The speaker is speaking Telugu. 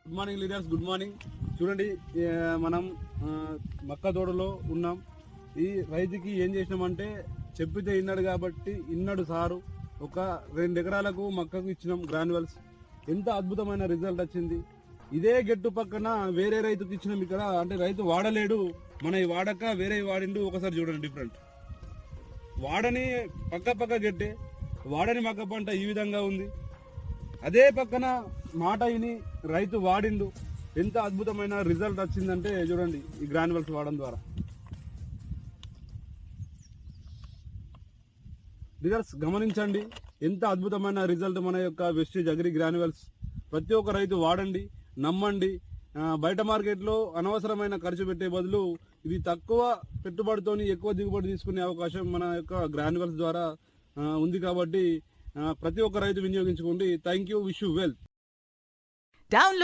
Good morning leaders, good morning. చూడండి, మనం మక్క తోటలో ఉన్నాం. ఈ రైతుకి ఏం చేసినామంటే చెప్పితే ఇన్నాడు కాబట్టి ఇన్నాడు సారు. ఒక 2 ఎకరాలకు మక్కకు ఇచ్చినాం గ్రాన్యువల్స్. ఎంత అద్భుతమైన రిజల్ట్ వచ్చింది. ఇదే గెట్టు పక్కన వేరే రైతుకి ఇచ్చినాం. ఇక్కడ అంటే రైతు వాడలేడు, మన ఈ వాడక వేరే వాడిండు. ఒకసారి చూడండి డిఫరెంట్. వాడని పక్క గెట్టే, వాడని మక్క పంట ఈ విధంగా ఉంది. అదే పక్కన మాట విని రైతు వాడిండు. ఎంత అద్భుతమైన రిజల్ట్ వచ్చిందంటే చూడండి ఈ గ్రాన్యువల్స్ వాడడం ద్వారా. రిజల్ట్స్ గమనించండి, ఎంత అద్భుతమైన రిజల్ట్ మన యొక్క వెస్టేజ్ అగ్రి గ్రాన్యువల్స్. ప్రతి ఒక్క రైతు వాడండి, నమ్మండి. బయట మార్కెట్లో అనవసరమైన ఖర్చు పెట్టే బదులు ఇది తక్కువ పెట్టుబడితోని ఎక్కువ దిగుబడి తీసుకునే అవకాశం మన యొక్క గ్రాన్యువల్స్ ద్వారా ఉంది. కాబట్టి ప్రతి ఒక్క రైతు వినియోగించుకోండి. Thank you. Wish you well. Download